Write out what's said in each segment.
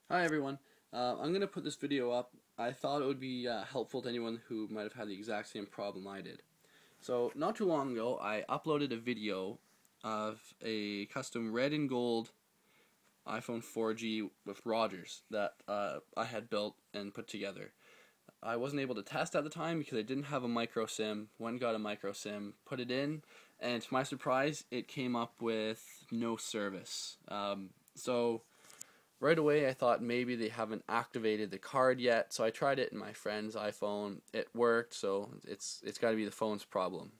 Hi everyone. I'm going to put this video up. I thought it would be helpful to anyone who might have had the exact same problem I did. So, not too long ago, I uploaded a video of a custom red and gold iPhone 4G with Rogers that I had built and put together. I wasn't able to test at the time because I didn't have a micro SIM. Went and got a micro SIM, put it in, and to my surprise, it came up with no service. So right away I thought maybe they haven't activated the card yet, so I tried it in my friend's iPhone. It worked, so it's got to be the phone's problem.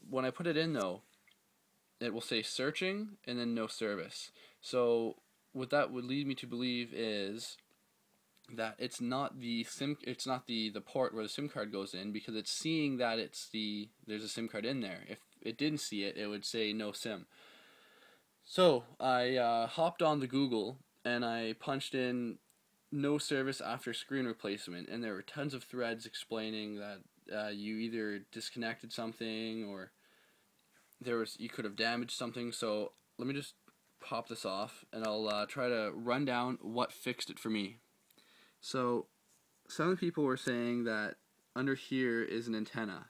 When I put it in though, it will say searching and then no service. So what that would lead me to believe is that it's not the port where the SIM card goes in, because it's seeing that there's a SIM card in there. If it didn't see it, it would say no SIM. So I hopped on the Google and I punched in no service after screen replacement, and there were tons of threads explaining that you either disconnected something or you could have damaged something. So let me just pop this off and I'll try to run down what fixed it for me. So some people were saying that under here is an antenna.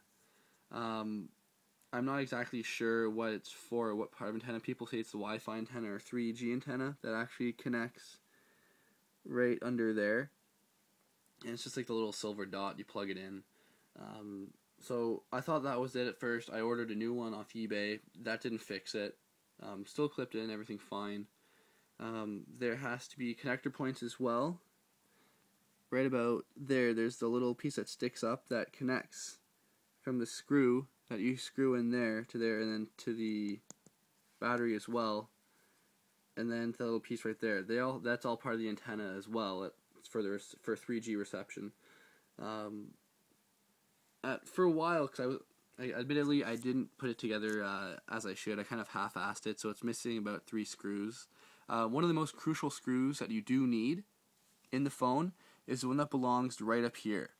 I'm not exactly sure what it's for, what part of antenna. People say it's the Wi-Fi antenna or 3G antenna that actually connects right under there. And it's just like the little silver dot, you plug it in. So I thought that was it at first. I ordered a new one off eBay. That didn't fix it. Still clipped in, everything fine. There has to be connector points as well. Right about there's the little piece that sticks up that connects from the screw that you screw in there, and then to the battery as well, and then the little piece right there. That's all part of the antenna as well. It's for 3G reception. For a while, because admittedly I didn't put it together as I should. I kind of half-assed it, so it's missing about 3 screws. One of the most crucial screws that you do need in the phone is the one that belongs right up here.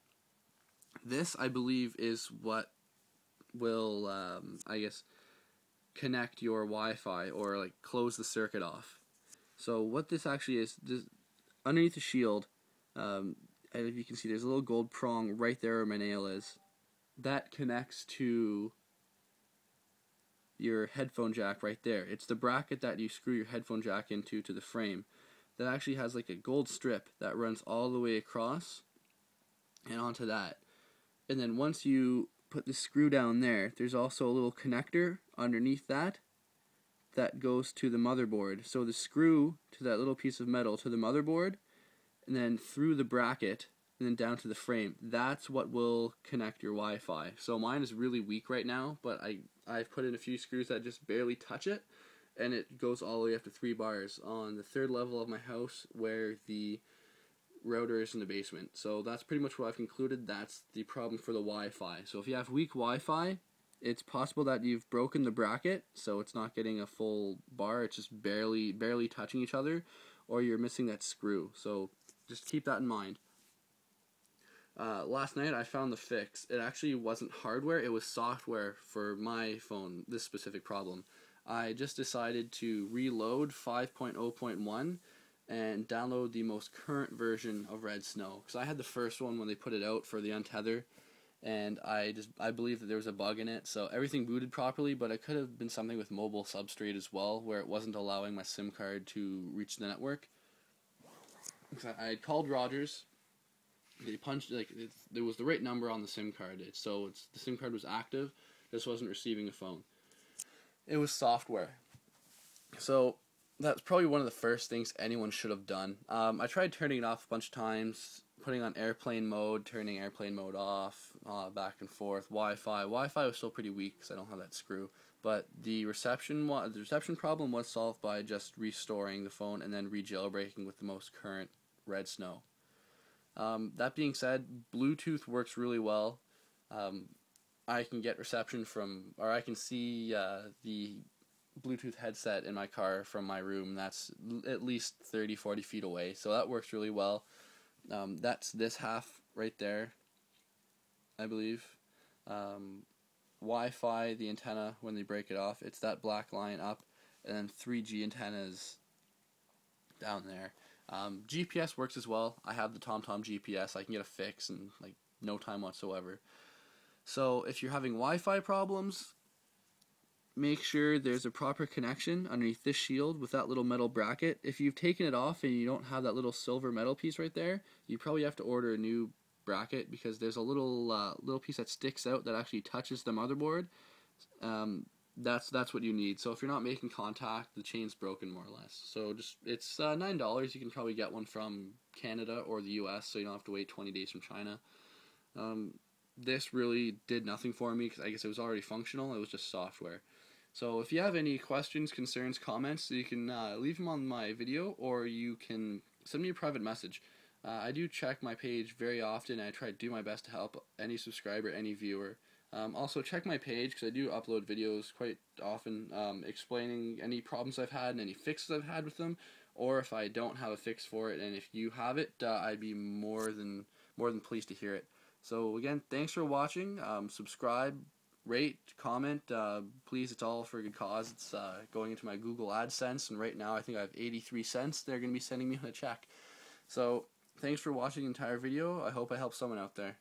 This, I believe, is what will, connect your Wi-Fi or like close the circuit off. So what this actually is, underneath the shield, and if you can see, there's a little gold prong right there where my nail is. That connects to your headphone jack right there. It's the bracket that you screw your headphone jack into to the frame. That actually has like a gold strip that runs all the way across and onto that. And then once you put the screw down there, there's also a little connector underneath that goes to the motherboard. So the screw to that little piece of metal to the motherboard, and then through the bracket, and then down to the frame. That's what will connect your Wi-Fi. So mine is really weak right now, but I've put in a few screws that just barely touch it, and it goes all the way up to 3 bars on the 3rd level of my house where the router is in the basement. So that's pretty much what I've concluded. That's the problem for the Wi-Fi. So if you have weak Wi-Fi, it's possible that you've broken the bracket, so it's not getting a full bar. It's just barely touching each other, or you're missing that screw. So just keep that in mind. Last night I found the fix. It actually wasn't hardware, it was software for my phone, this specific problem. I just decided to reload 5.0.1 and download the most current version of Red Snow, because I had the first one when they put it out for the Untether, and I believe that there was a bug in it. So everything booted properly, but it could have been something with mobile substrate as well, where it wasn't allowing my SIM card to reach the network. I had called Rogers. They punched, there was the right number on the SIM card, the SIM card was active, just wasn't receiving a phone. It was software. So that's probably one of the first things anyone should have done. I tried turning it off a bunch of times, putting on airplane mode, turning airplane mode off, back and forth. Wi-Fi was still pretty weak because I don't have that screw. But the reception problem was solved by just restoring the phone and then re-jailbreaking with the most current Red Snow. That being said, Bluetooth works really well. I can get reception I can see the Bluetooth headset in my car from my room. That's at least 30-40 feet away, so that works really well. That's this half right there, I believe. Wi-Fi, the antenna, when they break it off, it's that black line up, and then 3G antennas down there. GPS works as well. I have the TomTom GPS. I can get a fix in like no time whatsoever. So if you're having Wi-Fi problems, make sure there's a proper connection underneath this shield with that little metal bracket. If you've taken it off and you don't have that little silver metal piece right there, you probably have to order a new bracket, because there's a little piece that sticks out that actually touches the motherboard. That's what you need. So if you're not making contact, the chain's broken more or less. So just it's $9. You can probably get one from Canada or the US, so you don't have to wait 20 days from China. This really did nothing for me because I guess it was already functional. It was just software. So if you have any questions, concerns, comments, you can leave them on my video, or you can send me a private message. I do check my page very often. I try to do my best to help any subscriber, any viewer. Also check my page, because I do upload videos quite often explaining any problems I've had and any fixes I've had with them, or if I don't have a fix for it and if you have it, I'd be more than pleased to hear it. So again, thanks for watching. Subscribe, rate, comment. Please, it's all for a good cause. It's going into my Google AdSense, and right now I think I have 83 cents they're going to be sending me on a check. So thanks for watching the entire video. I hope I helped someone out there.